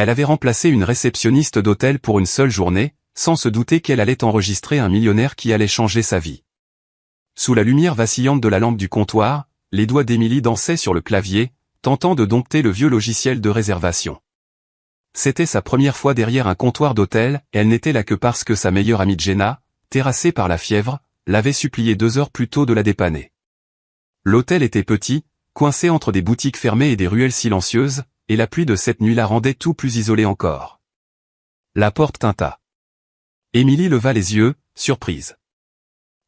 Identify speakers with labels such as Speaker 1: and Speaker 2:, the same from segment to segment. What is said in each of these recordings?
Speaker 1: Elle avait remplacé une réceptionniste d'hôtel pour une seule journée, sans se douter qu'elle allait enregistrer un millionnaire qui allait changer sa vie. Sous la lumière vacillante de la lampe du comptoir, les doigts d'Emily dansaient sur le clavier, tentant de dompter le vieux logiciel de réservation. C'était sa première fois derrière un comptoir d'hôtel, et elle n'était là que parce que sa meilleure amie Jenna, terrassée par la fièvre, l'avait supplié 2 heures plus tôt de la dépanner. L'hôtel était petit, coincé entre des boutiques fermées et des ruelles silencieuses, et la pluie de cette nuit la rendait tout plus isolé encore. La porte tinta. Emily leva les yeux, surprise.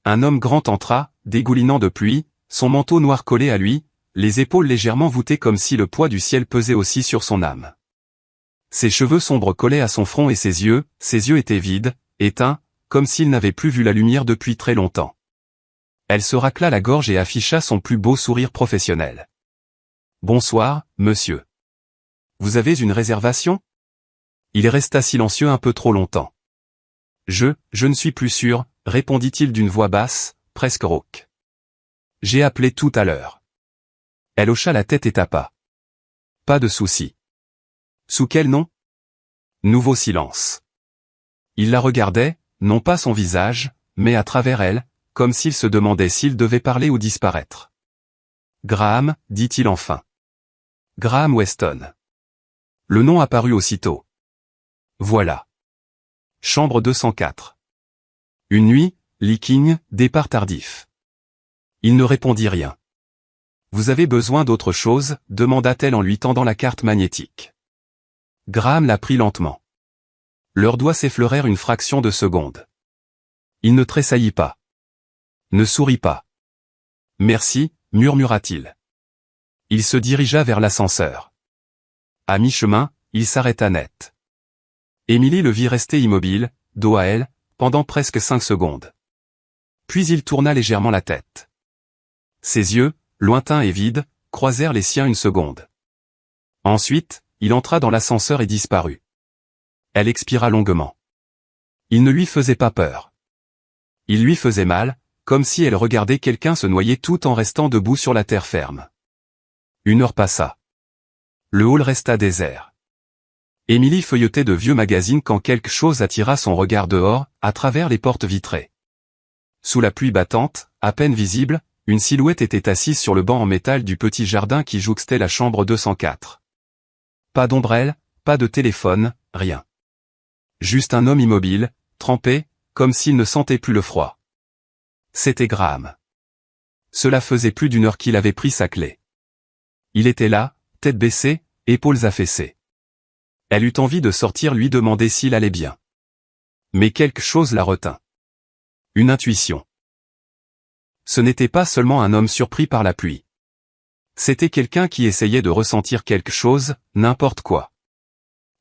Speaker 1: Un homme grand entra, dégoulinant de pluie, son manteau noir collé à lui, les épaules légèrement voûtées comme si le poids du ciel pesait aussi sur son âme. Ses cheveux sombres collaient à son front et ses yeux étaient vides, éteints, comme s'il n'avait plus vu la lumière depuis très longtemps. Elle se racla la gorge et afficha son plus beau sourire professionnel. « Bonsoir, monsieur. Vous avez une réservation ?» Il resta silencieux un peu trop longtemps. « Je ne suis plus sûr, » répondit-il d'une voix basse, presque rauque. « J'ai appelé tout à l'heure. » Elle hocha la tête et tapa. « Pas de souci. »« Sous quel nom ?» Nouveau silence. Il la regardait, non pas son visage, mais à travers elle, comme s'il se demandait s'il devait parler ou disparaître. « Graham, dit-il enfin. Graham Weston. » Le nom apparut aussitôt. Voilà. Chambre 204. Une nuit, leaking, départ tardif. Il ne répondit rien. « Vous avez besoin d'autre chose ?» demanda-t-elle en lui tendant la carte magnétique. Graham la prit lentement. Leurs doigts s'effleurèrent une fraction de seconde. Il ne tressaillit pas. Ne sourit pas. « Merci », murmura-t-il. Il se dirigea vers l'ascenseur. À mi-chemin, il s'arrêta net. Emily le vit rester immobile, dos à elle, pendant presque 5 secondes. Puis il tourna légèrement la tête. Ses yeux, lointains et vides, croisèrent les siens une seconde. Ensuite, il entra dans l'ascenseur et disparut. Elle expira longuement. Il ne lui faisait pas peur. Il lui faisait mal, comme si elle regardait quelqu'un se noyer tout en restant debout sur la terre ferme. 1 heure passa. Le hall resta désert. Emily feuilletait de vieux magazines quand quelque chose attira son regard dehors, à travers les portes vitrées. Sous la pluie battante, à peine visible, une silhouette était assise sur le banc en métal du petit jardin qui jouxtait la chambre 204. Pas d'ombrelle, pas de téléphone, rien. Juste un homme immobile, trempé, comme s'il ne sentait plus le froid. C'était Graham. Cela faisait plus d'1 heure qu'il avait pris sa clé. Il était là, tête baissée, épaules affaissées. Elle eut envie de sortir lui demander s'il allait bien. Mais quelque chose la retint. Une intuition. Ce n'était pas seulement un homme surpris par la pluie. C'était quelqu'un qui essayait de ressentir quelque chose, n'importe quoi.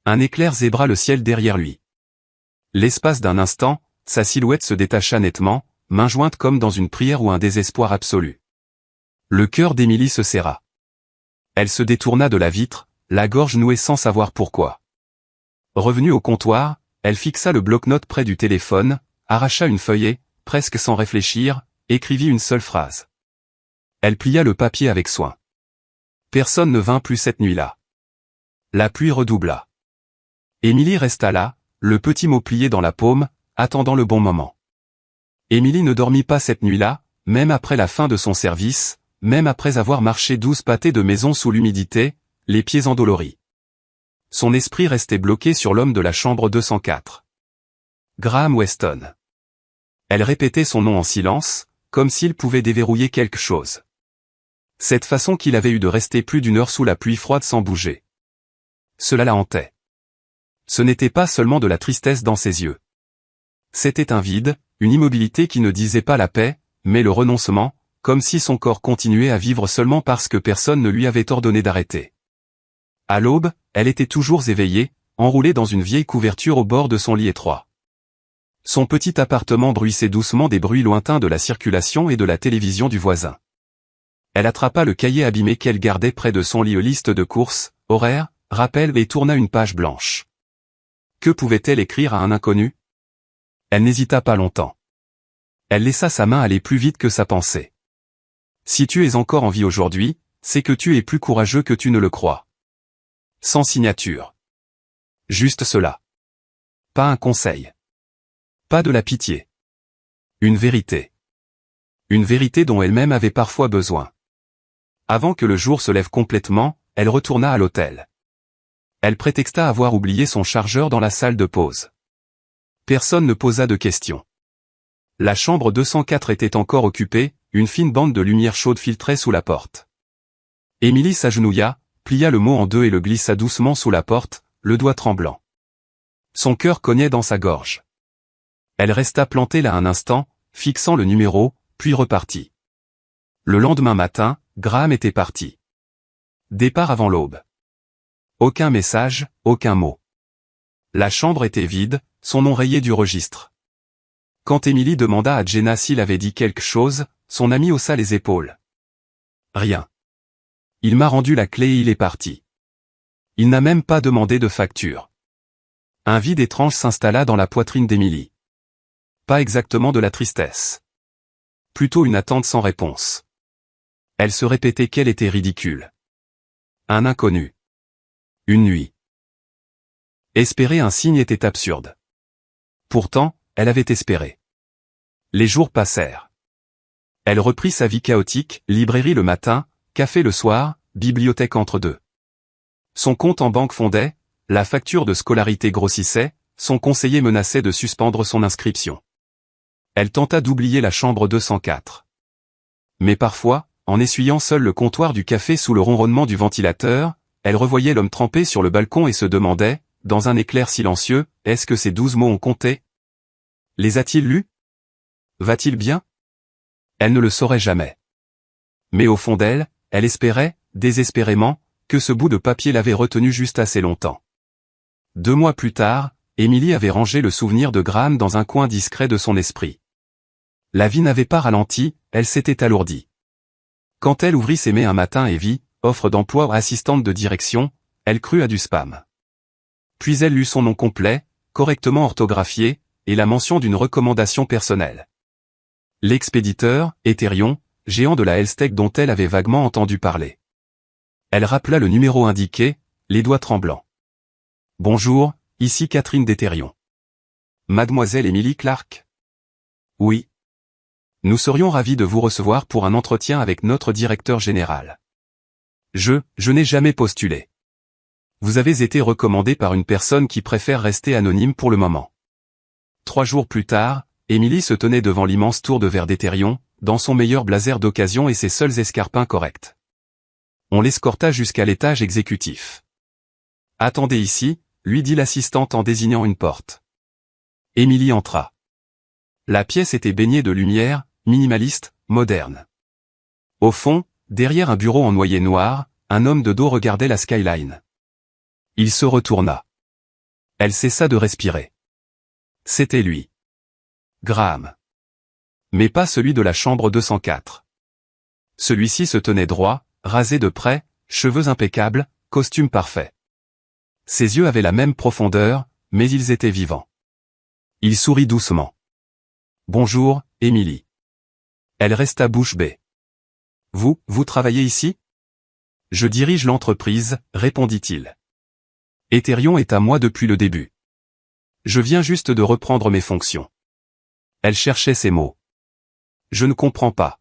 Speaker 1: Un éclair zébra le ciel derrière lui. L'espace d'un instant, sa silhouette se détacha nettement, main jointe comme dans une prière ou un désespoir absolu. Le cœur d'Emily se serra. Elle se détourna de la vitre, la gorge nouée sans savoir pourquoi. Revenue au comptoir, elle fixa le bloc-notes près du téléphone, arracha une feuille, presque sans réfléchir, écrivit une seule phrase. Elle plia le papier avec soin. Personne ne vint plus cette nuit-là. La pluie redoubla. Emily resta là, le petit mot plié dans la paume, attendant le bon moment. Emily ne dormit pas cette nuit-là, même après la fin de son service, même après avoir marché 12 pâtés de maison sous l'humidité, les pieds endoloris. Son esprit restait bloqué sur l'homme de la chambre 204. Graham Weston. Elle répétait son nom en silence, comme s'il pouvait déverrouiller quelque chose. Cette façon qu'il avait eue de rester plus d'1 heure sous la pluie froide sans bouger. Cela la hantait. Ce n'était pas seulement de la tristesse dans ses yeux. C'était un vide, une immobilité qui ne disait pas la paix, mais le renoncement, comme si son corps continuait à vivre seulement parce que personne ne lui avait ordonné d'arrêter. À l'aube, elle était toujours éveillée, enroulée dans une vieille couverture au bord de son lit étroit. Son petit appartement bruissait doucement des bruits lointains de la circulation et de la télévision du voisin. Elle attrapa le cahier abîmé qu'elle gardait près de son lit, liste de courses, horaires, rappels, et tourna une page blanche. Que pouvait-elle écrire à un inconnu? Elle n'hésita pas longtemps. Elle laissa sa main aller plus vite que sa pensée. Si tu es encore en vie aujourd'hui, c'est que tu es plus courageux que tu ne le crois. Sans signature. Juste cela. Pas un conseil. Pas de la pitié. Une vérité. Une vérité dont elle-même avait parfois besoin. Avant que le jour se lève complètement, elle retourna à l'hôtel. Elle prétexta avoir oublié son chargeur dans la salle de pause. Personne ne posa de questions. La chambre 204 était encore occupée, une fine bande de lumière chaude filtrait sous la porte. Émilie s'agenouilla, plia le mot en deux et le glissa doucement sous la porte, le doigt tremblant. Son cœur cognait dans sa gorge. Elle resta plantée là un instant, fixant le numéro, puis repartit. Le lendemain matin, Graham était parti. Départ avant l'aube. Aucun message, aucun mot. La chambre était vide, son nom rayé du registre. Quand Émilie demanda à Jenna s'il avait dit quelque chose, son ami haussa les épaules. Rien. Il m'a rendu la clé et il est parti. Il n'a même pas demandé de facture. Un vide étrange s'installa dans la poitrine d'Émilie. Pas exactement de la tristesse. Plutôt une attente sans réponse. Elle se répétait qu'elle était ridicule. Un inconnu. Une nuit. Espérer un signe était absurde. Pourtant, elle avait espéré. Les jours passèrent. Elle reprit sa vie chaotique, librairie le matin, café le soir, bibliothèque entre deux. Son compte en banque fondait, la facture de scolarité grossissait, son conseiller menaçait de suspendre son inscription. Elle tenta d'oublier la chambre 204. Mais parfois, en essuyant seule le comptoir du café sous le ronronnement du ventilateur, elle revoyait l'homme trempé sur le balcon et se demandait, dans un éclair silencieux, est-ce que ces 12 mots ont compté? Les a-t-il lus? Va-t-il bien? Elle ne le saurait jamais. Mais au fond d'elle, elle espérait, désespérément, que ce bout de papier l'avait retenu juste assez longtemps. 2 mois plus tard, Émilie avait rangé le souvenir de Graham dans un coin discret de son esprit. La vie n'avait pas ralenti, elle s'était alourdie. Quand elle ouvrit ses mails un matin et vit, offre d'emploi ou assistante de direction, elle crut à du spam. Puis elle lut son nom complet, correctement orthographié, et la mention d'une recommandation personnelle. L'expéditeur, Ethereum, géant de la health-tech dont elle avait vaguement entendu parler. Elle rappela le numéro indiqué, les doigts tremblants. Bonjour, ici Catherine d'Ethereum. Mademoiselle Émilie Clark? Oui. Nous serions ravis de vous recevoir pour un entretien avec notre directeur général. Je n'ai jamais postulé. Vous avez été recommandé par une personne qui préfère rester anonyme pour le moment. 3 jours plus tard, Émilie se tenait devant l'immense tour de verre d'Ethereum, dans son meilleur blazer d'occasion et ses seuls escarpins corrects. On l'escorta jusqu'à l'étage exécutif. Attendez ici, lui dit l'assistante en désignant une porte. Émilie entra. La pièce était baignée de lumière, minimaliste, moderne. Au fond, derrière un bureau en noyer noir, un homme de dos regardait la skyline. Il se retourna. Elle cessa de respirer. C'était lui. Graham. Mais pas celui de la chambre 204. Celui-ci se tenait droit, rasé de près, cheveux impeccables, costume parfait. Ses yeux avaient la même profondeur, mais ils étaient vivants. Il sourit doucement. Bonjour, Émilie. Elle resta bouche bée. Vous travaillez ici? Je dirige l'entreprise, répondit-il. Ethereum est à moi depuis le début. Je viens juste de reprendre mes fonctions. Elle cherchait ses mots. Je ne comprends pas.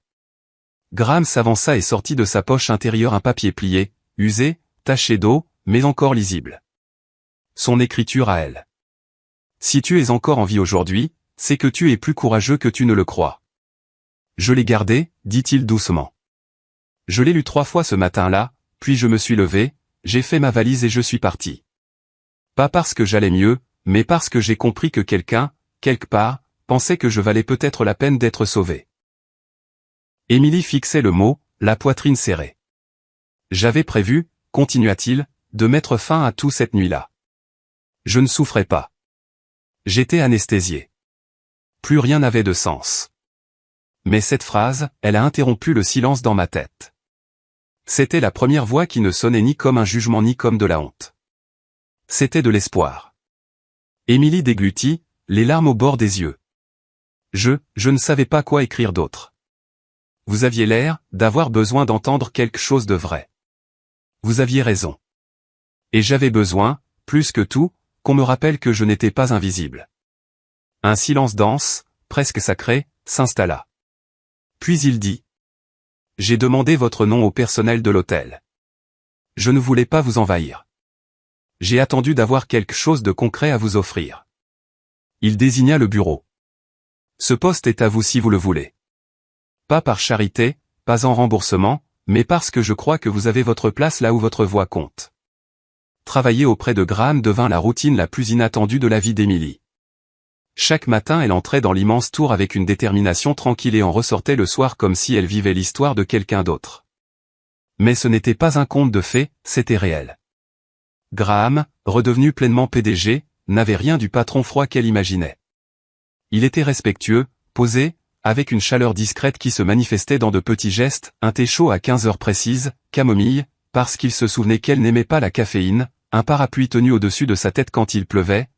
Speaker 1: Graham s'avança et sortit de sa poche intérieure un papier plié, usé, taché d'eau, mais encore lisible. Son écriture à elle. Si tu es encore en vie aujourd'hui, c'est que tu es plus courageux que tu ne le crois. Je l'ai gardé, dit-il doucement. Je l'ai lu 3 fois ce matin-là, puis je me suis levé, j'ai fait ma valise et je suis parti. Pas parce que j'allais mieux, mais parce que j'ai compris que quelqu'un, quelque part, pensait que je valais peut-être la peine d'être sauvé. Émilie fixait le mot, la poitrine serrée. J'avais prévu, continua-t-il, de mettre fin à tout cette nuit-là. Je ne souffrais pas. J'étais anesthésié. Plus rien n'avait de sens. Mais cette phrase, elle a interrompu le silence dans ma tête. C'était la première voix qui ne sonnait ni comme un jugement ni comme de la honte. C'était de l'espoir. Émilie déglutit, les larmes au bord des yeux. Je ne savais pas quoi écrire d'autre. Vous aviez l'air d'avoir besoin d'entendre quelque chose de vrai. Vous aviez raison. Et j'avais besoin, plus que tout, qu'on me rappelle que je n'étais pas invisible. Un silence dense, presque sacré, s'installa. Puis il dit. J'ai demandé votre nom au personnel de l'hôtel. Je ne voulais pas vous envahir. J'ai attendu d'avoir quelque chose de concret à vous offrir. Il désigna le bureau. Ce poste est à vous si vous le voulez. Pas par charité, pas en remboursement, mais parce que je crois que vous avez votre place là où votre voix compte. Travailler auprès de Graham devint la routine la plus inattendue de la vie d'Emily. Chaque matin elle entrait dans l'immense tour avec une détermination tranquille et en ressortait le soir comme si elle vivait l'histoire de quelqu'un d'autre. Mais ce n'était pas un conte de fées, c'était réel. Graham, redevenu pleinement PDG, n'avait rien du patron froid qu'elle imaginait. Il était respectueux, posé, avec une chaleur discrète qui se manifestait dans de petits gestes, un thé chaud à 15 heures précises, camomille, parce qu'il se souvenait qu'elle n'aimait pas la caféine, un parapluie tenu au-dessus de sa tête quand il pleuvait,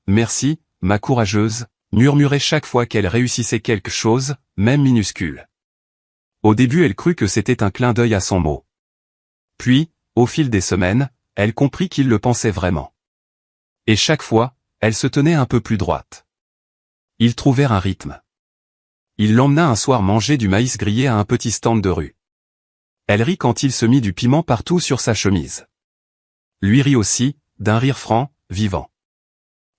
Speaker 1: merci, ma courageuse, murmurait chaque fois qu'elle réussissait quelque chose, même minuscule. Au début elle crut que c'était un clin d'œil à son mot. Puis, au fil des semaines, elle comprit qu'il le pensait vraiment. Et chaque fois, elle se tenait un peu plus droite. Ils trouvèrent un rythme. Il l'emmena un soir manger du maïs grillé à un petit stand de rue. Elle rit quand il se mit du piment partout sur sa chemise. Lui rit aussi, d'un rire franc, vivant.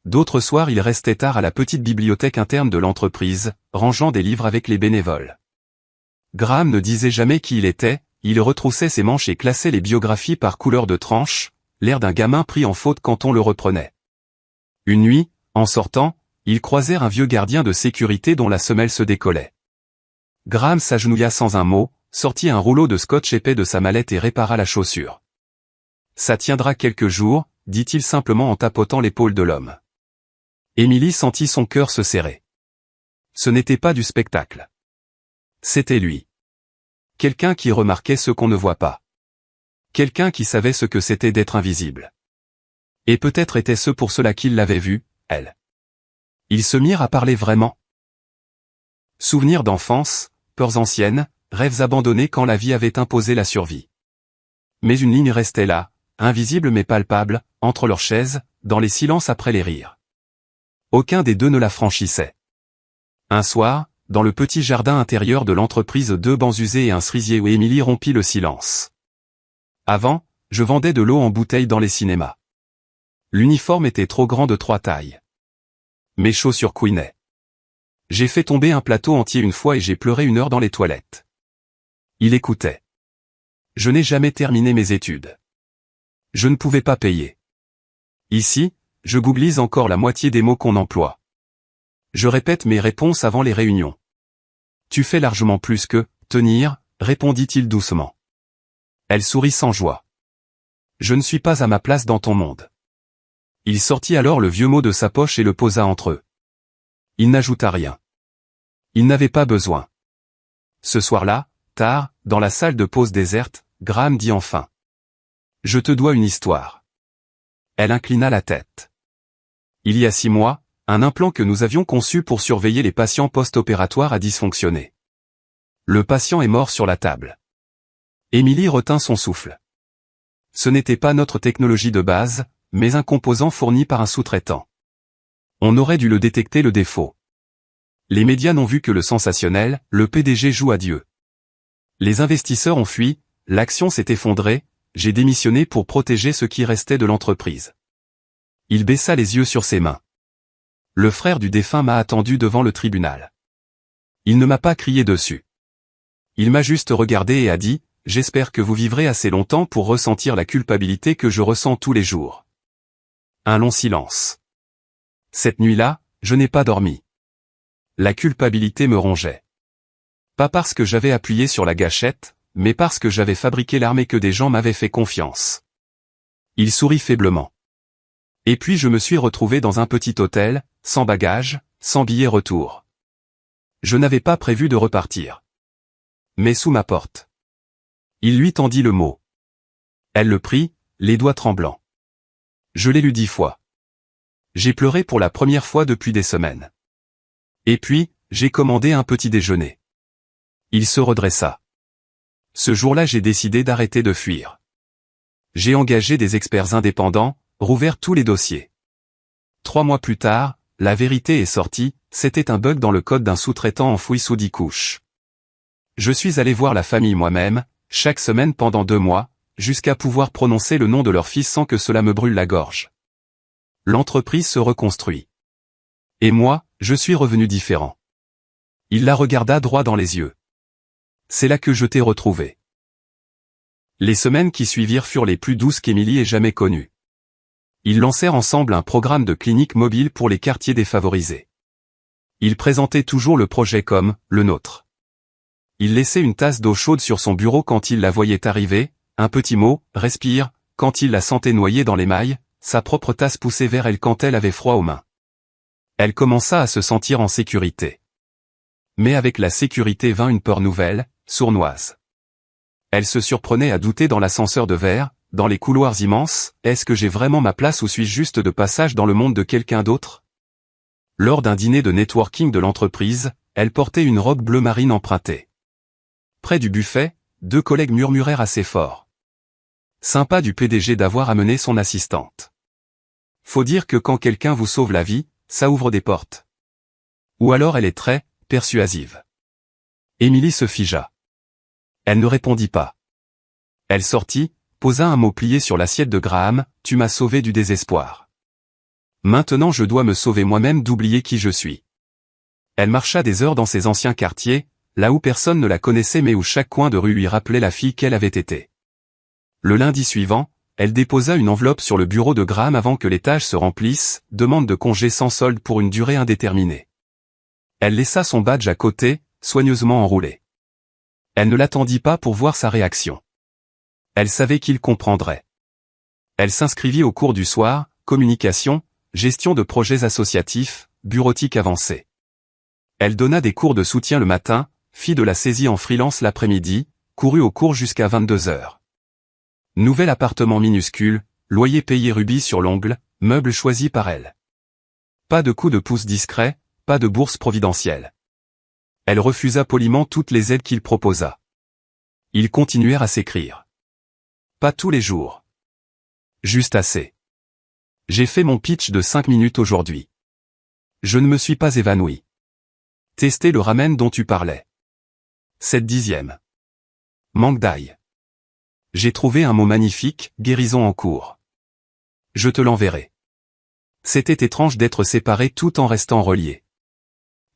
Speaker 1: D'autres soirs il restait tard à la petite bibliothèque interne de l'entreprise, rangeant des livres avec les bénévoles. Graham ne disait jamais qui il était, il retroussait ses manches et classait les biographies par couleur de tranche, l'air d'un gamin pris en faute quand on le reprenait. Une nuit, en sortant, ils croisèrent un vieux gardien de sécurité dont la semelle se décollait. Graham s'agenouilla sans un mot, sortit un rouleau de scotch épais de sa mallette et répara la chaussure. Ça tiendra quelques jours, dit-il simplement en tapotant l'épaule de l'homme. Emily sentit son cœur se serrer. Ce n'était pas du spectacle. C'était lui. Quelqu'un qui remarquait ce qu'on ne voit pas. Quelqu'un qui savait ce que c'était d'être invisible. Et peut-être était-ce pour cela qu'il l'avait vue, elle. Ils se mirent à parler vraiment. Souvenirs d'enfance, peurs anciennes, rêves abandonnés quand la vie avait imposé la survie. Mais une ligne restait là, invisible mais palpable, entre leurs chaises, dans les silences après les rires. Aucun des deux ne la franchissait. Un soir, dans le petit jardin intérieur de l'entreprise, deux bancs usés et un cerisier où Emily rompit le silence. Avant, je vendais de l'eau en bouteille dans les cinémas. L'uniforme était trop grand de 3 tailles. Mes chaussures couinaient. J'ai fait tomber un plateau entier une fois et j'ai pleuré 1 heure dans les toilettes. Il écoutait. Je n'ai jamais terminé mes études. Je ne pouvais pas payer. Ici, je googlise encore la moitié des mots qu'on emploie. Je répète mes réponses avant les réunions. Tu fais largement plus que tenir, répondit-il doucement. Elle sourit sans joie. Je ne suis pas à ma place dans ton monde. Il sortit alors le vieux mot de sa poche et le posa entre eux. Il n'ajouta rien. Il n'avait pas besoin. Ce soir-là, tard, dans la salle de pause déserte, Graham dit enfin. Je te dois une histoire. Elle inclina la tête. Il y a 6 mois, un implant que nous avions conçu pour surveiller les patients post-opératoires a dysfonctionné. Le patient est mort sur la table. Emily retint son souffle. Ce n'était pas notre technologie de base, mais un composant fourni par un sous-traitant. On aurait dû le détecter le défaut. Les médias n'ont vu que le sensationnel, le PDG joue à Dieu. Les investisseurs ont fui, l'action s'est effondrée, j'ai démissionné pour protéger ce qui restait de l'entreprise. Il baissa les yeux sur ses mains. Le frère du défunt m'a attendu devant le tribunal. Il ne m'a pas crié dessus. Il m'a juste regardé et a dit, j'espère que vous vivrez assez longtemps pour ressentir la culpabilité que je ressens tous les jours. Un long silence. Cette nuit-là, je n'ai pas dormi. La culpabilité me rongeait. Pas parce que j'avais appuyé sur la gâchette, mais parce que j'avais fabriqué l'arme et que des gens m'avaient fait confiance. Il sourit faiblement. Et puis je me suis retrouvé dans un petit hôtel, sans bagages, sans billet retour. Je n'avais pas prévu de repartir. Mais sous ma porte. Il lui tendit le mot. Elle le prit, les doigts tremblants. Je l'ai lu 10 fois. J'ai pleuré pour la première fois depuis des semaines. Et puis, j'ai commandé un petit déjeuner. Il se redressa. Ce jour-là j'ai décidé d'arrêter de fuir. J'ai engagé des experts indépendants, rouvert tous les dossiers. 3 mois plus tard, la vérité est sortie, c'était un bug dans le code d'un sous-traitant enfoui sous 10 couches. Je suis allé voir la famille moi-même, chaque semaine pendant 2 mois, jusqu'à pouvoir prononcer le nom de leur fils sans que cela me brûle la gorge. L'entreprise se reconstruit. Et moi, je suis revenu différent. Il la regarda droit dans les yeux. C'est là que je t'ai retrouvé. Les semaines qui suivirent furent les plus douces qu'Émilie ait jamais connues. Ils lancèrent ensemble un programme de clinique mobile pour les quartiers défavorisés. Ils présentaient toujours le projet comme « le nôtre ». Il laissait une tasse d'eau chaude sur son bureau quand il la voyait arriver, un petit mot, « respire », quand il la sentait noyée dans l'émail, sa propre tasse poussée vers elle quand elle avait froid aux mains. Elle commença à se sentir en sécurité. Mais avec la sécurité vint une peur nouvelle, sournoise. Elle se surprenait à douter dans l'ascenseur de verre, dans les couloirs immenses, est-ce que j'ai vraiment ma place ou suis-je juste de passage dans le monde de quelqu'un d'autre? Lors d'un dîner de networking de l'entreprise, elle portait une robe bleu marine empruntée. Près du buffet, 2 collègues murmurèrent assez fort. Sympa du PDG d'avoir amené son assistante. Faut dire que quand quelqu'un vous sauve la vie, ça ouvre des portes. Ou alors elle est très persuasive. Émilie se figea. Elle ne répondit pas. Elle sortit, posa un mot plié sur l'assiette de Graham, « Tu m'as sauvé du désespoir. Maintenant je dois me sauver moi-même d'oublier qui je suis. » Elle marcha des heures dans ses anciens quartiers, là où personne ne la connaissait mais où chaque coin de rue lui rappelait la fille qu'elle avait été. Le lundi suivant, elle déposa une enveloppe sur le bureau de Graham avant que les tâches se remplissent, demande de congé sans solde pour une durée indéterminée. Elle laissa son badge à côté, soigneusement enroulé. Elle ne l'attendit pas pour voir sa réaction. Elle savait qu'il comprendrait. Elle s'inscrivit au cours du soir, communication, gestion de projets associatifs, bureautique avancée. Elle donna des cours de soutien le matin, fit de la saisie en freelance l'après-midi, courut au cours jusqu'à 22 heures. Nouvel appartement minuscule, loyer payé rubis sur l'ongle, meubles choisis par elle. Pas de coup de pouce discret, pas de bourse providentielle. Elle refusa poliment toutes les aides qu'il proposa. Ils continuèrent à s'écrire. Pas tous les jours. Juste assez. J'ai fait mon pitch de 5 minutes aujourd'hui. Je ne me suis pas évanoui. Tester le ramen dont tu parlais. 7/10. Manque d'ail. J'ai trouvé un mot magnifique, guérison en cours. Je te l'enverrai. C'était étrange d'être séparés tout en restant reliés.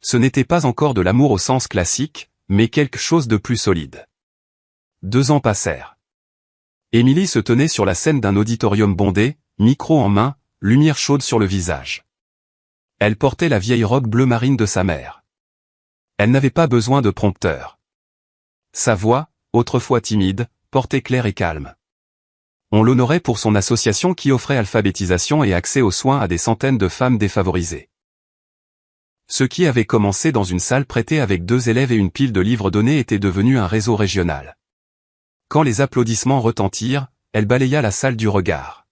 Speaker 1: Ce n'était pas encore de l'amour au sens classique, mais quelque chose de plus solide. 2 ans passèrent. Émilie se tenait sur la scène d'un auditorium bondé, micro en main, lumière chaude sur le visage. Elle portait la vieille robe bleu marine de sa mère. Elle n'avait pas besoin de prompteur. Sa voix, autrefois timide, portait claire et calme. On l'honorait pour son association qui offrait alphabétisation et accès aux soins à des centaines de femmes défavorisées. Ce qui avait commencé dans une salle prêtée avec 2 élèves et une pile de livres donnés était devenu un réseau régional. Quand les applaudissements retentirent, elle balaya la salle du regard.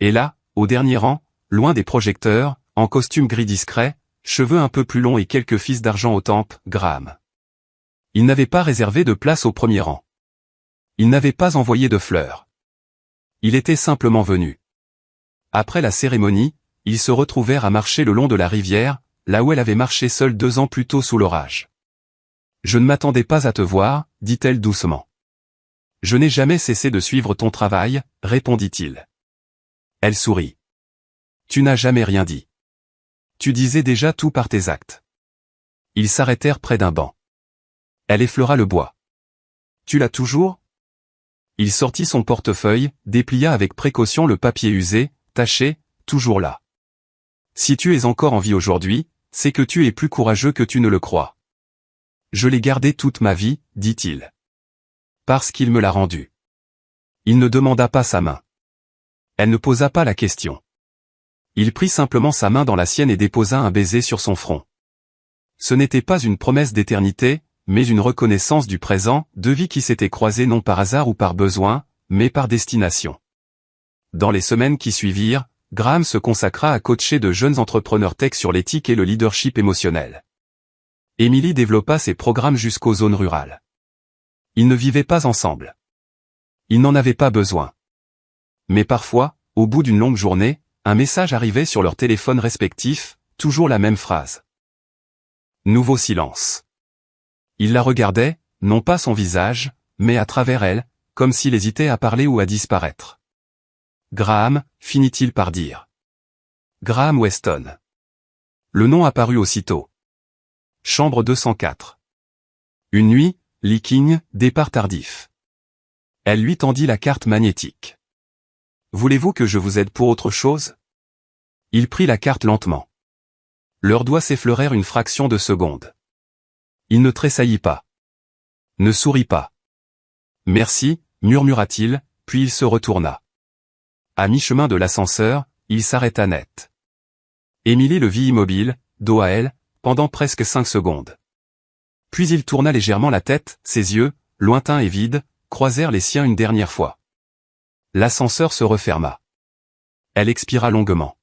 Speaker 1: Et là, au dernier rang, loin des projecteurs, en costume gris discret, cheveux un peu plus longs et quelques fils d'argent aux tempes, Graham. Il n'avait pas réservé de place au premier rang. Il n'avait pas envoyé de fleurs. Il était simplement venu. Après la cérémonie, ils se retrouvèrent à marcher le long de la rivière, là où elle avait marché seule 2 ans plus tôt sous l'orage. « Je ne m'attendais pas à te voir, dit-elle doucement. « Je n'ai jamais cessé de suivre ton travail, répondit-il. Elle sourit. « Tu n'as jamais rien dit. Tu disais déjà tout par tes actes. » Ils s'arrêtèrent près d'un banc. Elle effleura le bois. « Tu l'as toujours ?» Il sortit son portefeuille, déplia avec précaution le papier usé, taché, toujours là. « Si tu es encore en vie aujourd'hui, c'est que tu es plus courageux que tu ne le crois. »« Je l'ai gardé toute ma vie, dit-il. Parce qu'il me l'a rendu. » Il ne demanda pas sa main. Elle ne posa pas la question. Il prit simplement sa main dans la sienne et déposa un baiser sur son front. Ce n'était pas une promesse d'éternité, mais une reconnaissance du présent, 2 vies qui s'étaient croisées non par hasard ou par besoin, mais par destination. Dans les semaines qui suivirent, Graham se consacra à coacher de jeunes entrepreneurs tech sur l'éthique et le leadership émotionnel. Émilie développa ses programmes jusqu'aux zones rurales. Ils ne vivaient pas ensemble. Ils n'en avaient pas besoin. Mais parfois, au bout d'une longue journée, un message arrivait sur leurs téléphones respectifs, toujours la même phrase. Nouveau silence. Il la regardait, non pas son visage, mais à travers elle, comme s'il hésitait à parler ou à disparaître. Graham, finit-il par dire. Graham Weston. Le nom apparut aussitôt. Chambre 204. Une nuit, Leaking, départ tardif. Elle lui tendit la carte magnétique. Voulez-vous que je vous aide pour autre chose? Il prit la carte lentement. Leurs doigts s'effleurèrent une fraction de seconde. Il ne tressaillit pas. Ne sourit pas. Merci, murmura-t-il, puis il se retourna. À mi-chemin de l'ascenseur, il s'arrêta net. Émilie le vit immobile, dos à elle, pendant presque 5 secondes. Puis il tourna légèrement la tête, ses yeux, lointains et vides, croisèrent les siens une dernière fois. L'ascenseur se referma. Elle expira longuement.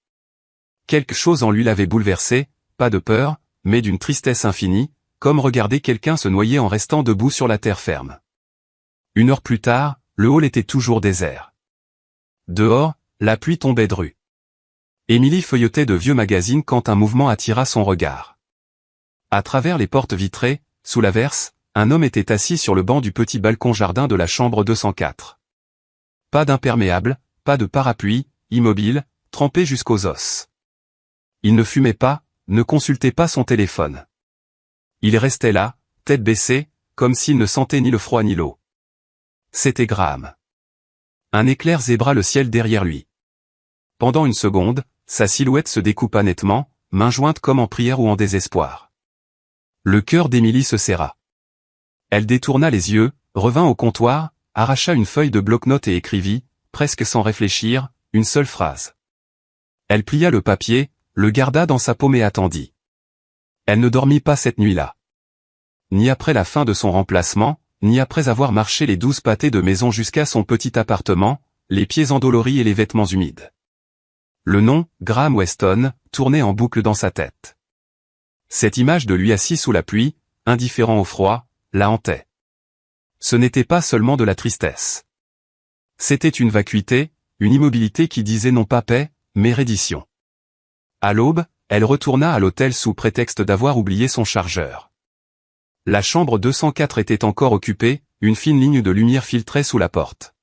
Speaker 1: Quelque chose en lui l'avait bouleversée, pas de peur, mais d'une tristesse infinie, comme regarder quelqu'un se noyer en restant debout sur la terre ferme. 1 heure plus tard, le hall était toujours désert. Dehors, la pluie tombait drue. Émilie feuilletait de vieux magazines quand un mouvement attira son regard. À travers les portes vitrées, sous l'averse, un homme était assis sur le banc du petit balcon-jardin de la chambre 204. Pas d'imperméable, pas de parapluie, immobile, trempé jusqu'aux os. Il ne fumait pas, ne consultait pas son téléphone. Il restait là, tête baissée, comme s'il ne sentait ni le froid ni l'eau. C'était Graham. Un éclair zébra le ciel derrière lui. Pendant une seconde, sa silhouette se découpa nettement, mains jointes comme en prière ou en désespoir. Le cœur d'Émilie se serra. Elle détourna les yeux, revint au comptoir, arracha une feuille de bloc-notes et écrivit, presque sans réfléchir, une seule phrase. Elle plia le papier, le garda dans sa paume et attendit. Elle ne dormit pas cette nuit-là. Ni après la fin de son remplacement, ni après avoir marché les 12 pâtés de maison jusqu'à son petit appartement, les pieds endoloris et les vêtements humides. Le nom, Graham Weston, tournait en boucle dans sa tête. Cette image de lui assis sous la pluie, indifférent au froid, la hantait. Ce n'était pas seulement de la tristesse. C'était une vacuité, une immobilité qui disait non pas paix, mais reddition. À l'aube, elle retourna à l'hôtel sous prétexte d'avoir oublié son chargeur. La chambre 204 était encore occupée, une fine ligne de lumière filtrait sous la porte.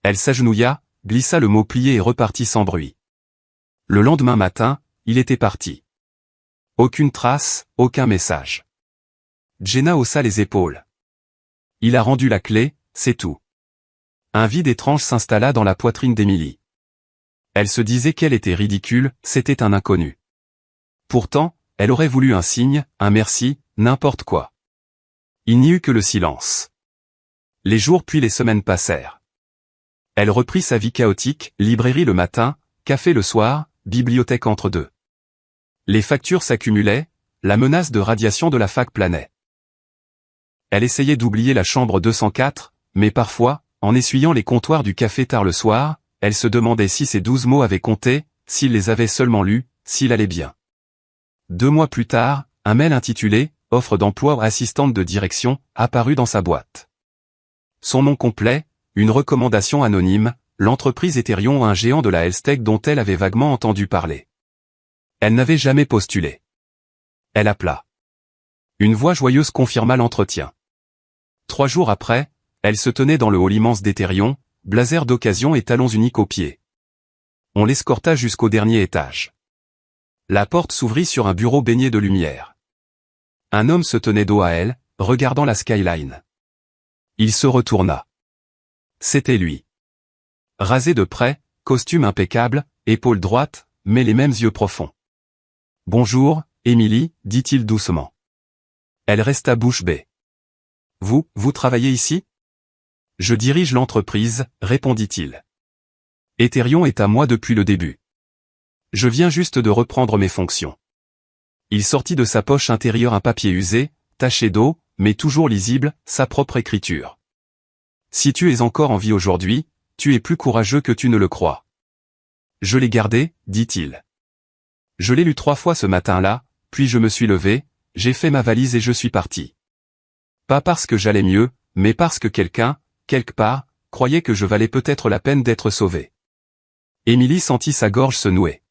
Speaker 1: Elle s'agenouilla, glissa le mot plié et repartit sans bruit. Le lendemain matin, il était parti. Aucune trace, aucun message. Jenna haussa les épaules. Il a rendu la clé, c'est tout. Un vide étrange s'installa dans la poitrine d'Émilie. Elle se disait qu'elle était ridicule, c'était un inconnu. Pourtant, elle aurait voulu un signe, un merci, n'importe quoi. Il n'y eut que le silence. Les jours puis les semaines passèrent. Elle reprit sa vie chaotique, librairie le matin, café le soir, bibliothèque entre deux. Les factures s'accumulaient, la menace de radiation de la fac planait. Elle essayait d'oublier la chambre 204, mais parfois, en essuyant les comptoirs du café tard le soir, elle se demandait si ces 12 mots avaient compté, s'il les avait seulement lus, s'il allait bien. 2 mois plus tard, un mail intitulé « Offre d'emploi assistante de direction » apparut dans sa boîte. Son nom complet, une recommandation anonyme, l'entreprise Ethereum, un géant de la health tech dont elle avait vaguement entendu parler. Elle n'avait jamais postulé. Elle appela. Une voix joyeuse confirma l'entretien. 3 jours après, elle se tenait dans le hall immense d'Ethereum, blazer d'occasion et talons uniques aux pieds. On l'escorta jusqu'au dernier étage. La porte s'ouvrit sur un bureau baigné de lumière. Un homme se tenait dos à elle, regardant la skyline. Il se retourna. C'était lui. Rasé de près, costume impeccable, épaules droites, mais les mêmes yeux profonds. « Bonjour, Émilie, dit-il doucement. Elle resta bouche bée. « Vous travaillez ici ?»« Je dirige l'entreprise, répondit-il. Ethereum est à moi depuis le début. Je viens juste de reprendre mes fonctions. » Il sortit de sa poche intérieure un papier usé, taché d'eau, mais toujours lisible, sa propre écriture. « Si tu es encore en vie aujourd'hui, tu es plus courageux que tu ne le crois. »« Je l'ai gardé, dit-il. Je l'ai lu 3 fois ce matin-là, puis je me suis levé, j'ai fait ma valise et je suis parti. Pas parce que j'allais mieux, mais parce que quelqu'un, quelque part, croyait que je valais peut-être la peine d'être sauvé. Émilie sentit sa gorge se nouer.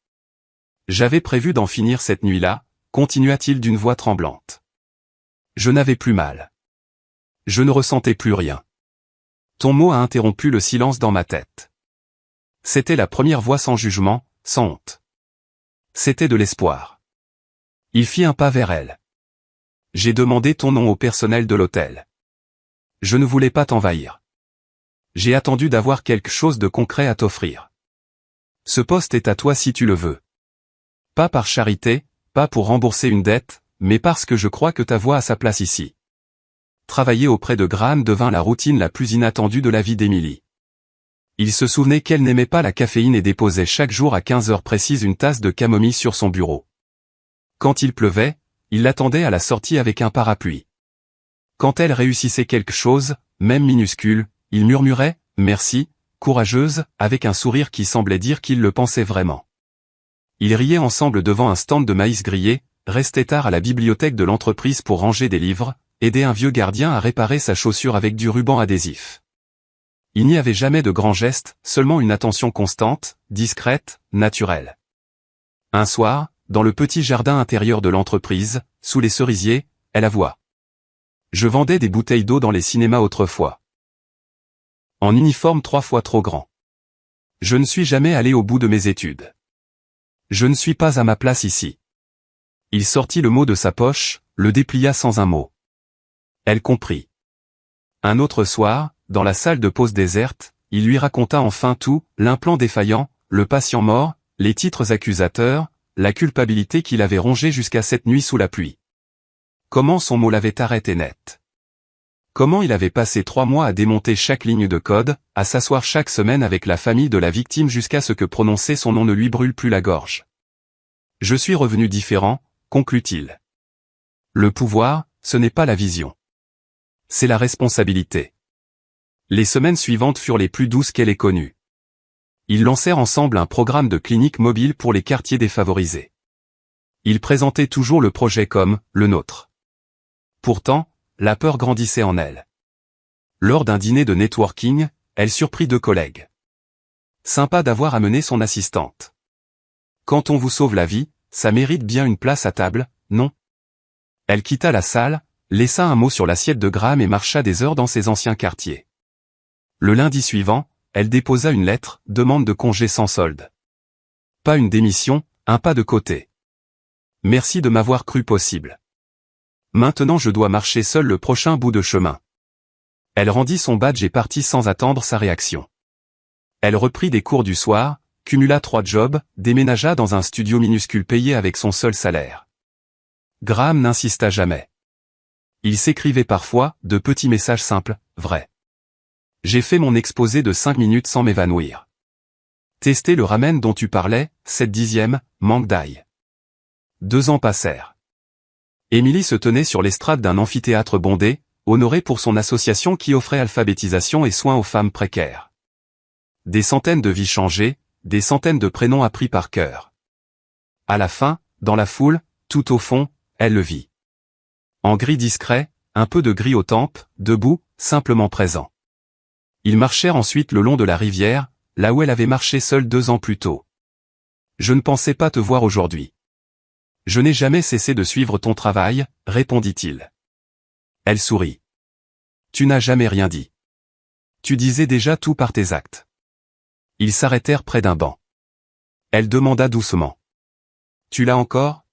Speaker 1: J'avais prévu d'en finir cette nuit-là, continua-t-il d'une voix tremblante. Je n'avais plus mal. Je ne ressentais plus rien. Ton mot a interrompu le silence dans ma tête. C'était la première voix sans jugement, sans honte. C'était de l'espoir. Il fit un pas vers elle. J'ai demandé ton nom au personnel de l'hôtel. Je ne voulais pas t'envahir. J'ai attendu d'avoir quelque chose de concret à t'offrir. Ce poste est à toi si tu le veux. Pas par charité, pas pour rembourser une dette, mais parce que je crois que ta voix a sa place ici. Travailler auprès de Graham devint la routine la plus inattendue de la vie d'Émilie. Il se souvenait qu'elle n'aimait pas la caféine et déposait chaque jour à 15 heures précises une tasse de camomille sur son bureau. Quand il pleuvait, il l'attendait à la sortie avec un parapluie. Quand elle réussissait quelque chose, même minuscule, il murmurait « Merci, courageuse », avec un sourire qui semblait dire qu'il le pensait vraiment. Ils riaient ensemble devant un stand de maïs grillé, restaient tard à la bibliothèque de l'entreprise pour ranger des livres, aider un vieux gardien à réparer sa chaussure avec du ruban adhésif. Il n'y avait jamais de grands gestes, seulement une attention constante, discrète, naturelle. Un soir, dans le petit jardin intérieur de l'entreprise, sous les cerisiers, elle avoua. Je vendais des bouteilles d'eau dans les cinémas autrefois. En uniforme 3 fois trop grand. Je ne suis jamais allé au bout de mes études. Je ne suis pas à ma place ici. Il sortit le mot de sa poche, le déplia sans un mot. Elle comprit. Un autre soir, dans la salle de pause déserte, il lui raconta enfin tout, l'implant défaillant, le patient mort, les titres accusateurs, la culpabilité qu'il avait rongée jusqu'à cette nuit sous la pluie. Comment son mot l'avait arrêté net. Comment il avait passé 3 mois à démonter chaque ligne de code, à s'asseoir chaque semaine avec la famille de la victime jusqu'à ce que prononcer son nom ne lui brûle plus la gorge. Je suis revenu différent, conclut-il. Le pouvoir, ce n'est pas la vision. C'est la responsabilité. Les semaines suivantes furent les plus douces qu'elle ait connues. Ils lancèrent ensemble un programme de clinique mobile pour les quartiers défavorisés. Ils présentaient toujours le projet comme « le nôtre ». Pourtant, la peur grandissait en elle. Lors d'un dîner de networking, elle surprit 2 collègues. Sympa d'avoir amené son assistante. Quand on vous sauve la vie, ça mérite bien une place à table, non? Elle quitta la salle, laissa un mot sur l'assiette de Graham et marcha des heures dans ses anciens quartiers. Le lundi suivant, elle déposa une lettre, demande de congé sans solde. Pas une démission, un pas de côté. Merci de m'avoir cru possible. Maintenant je dois marcher seule le prochain bout de chemin. Elle rendit son badge et partit sans attendre sa réaction. Elle reprit des cours du soir, cumula 3 jobs, déménagea dans un studio minuscule payé avec son seul salaire. Graham n'insista jamais. Il s'écrivait parfois, de petits messages simples, vrais. J'ai fait mon exposé de 5 minutes sans m'évanouir. Tester le ramen dont tu parlais, 7/10, manque d'ail. 2 ans passèrent. Émilie se tenait sur l'estrade d'un amphithéâtre bondé, honorée pour son association qui offrait alphabétisation et soins aux femmes précaires. Des centaines de vies changées, des centaines de prénoms appris par cœur. À la fin, dans la foule, tout au fond, elle le vit. En gris discret, un peu de gris aux tempes, debout, simplement présent. Ils marchèrent ensuite le long de la rivière, là où elle avait marché seule 2 ans plus tôt. Je ne pensais pas te voir aujourd'hui. Je n'ai jamais cessé de suivre ton travail, répondit-il. Elle sourit. Tu n'as jamais rien dit. Tu disais déjà tout par tes actes. Ils s'arrêtèrent près d'un banc. Elle demanda doucement. Tu l'as encore?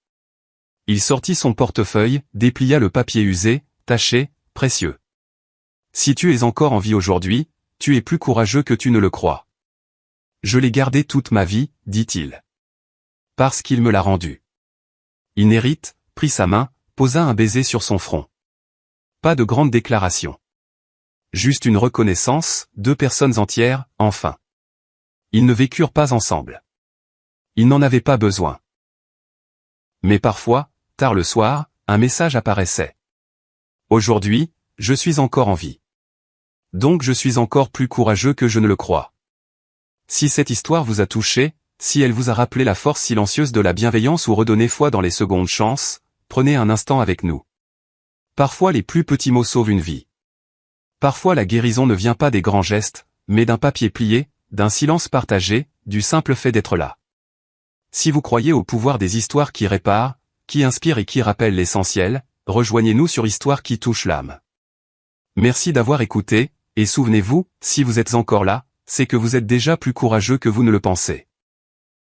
Speaker 1: Il sortit son portefeuille, déplia le papier usé, taché, précieux. Si tu es encore en vie aujourd'hui, tu es plus courageux que tu ne le crois. Je l'ai gardé toute ma vie, dit-il. Parce qu'il me l'a rendu. Inédite, prit sa main, posa un baiser sur son front. Pas de grande déclaration. Juste une reconnaissance, 2 personnes entières, enfin. Ils ne vécurent pas ensemble. Ils n'en avaient pas besoin. Mais parfois, tard le soir, un message apparaissait. Aujourd'hui, je suis encore en vie. Donc je suis encore plus courageux que je ne le crois. Si cette histoire vous a touché, si elle vous a rappelé la force silencieuse de la bienveillance ou redonné foi dans les secondes chances, prenez un instant avec nous. Parfois les plus petits mots sauvent une vie. Parfois la guérison ne vient pas des grands gestes, mais d'un papier plié, d'un silence partagé, du simple fait d'être là. Si vous croyez au pouvoir des histoires qui réparent, qui inspirent et qui rappellent l'essentiel, rejoignez-nous sur Histoire qui touche l'âme. Merci d'avoir écouté, et souvenez-vous, si vous êtes encore là, c'est que vous êtes déjà plus courageux que vous ne le pensez.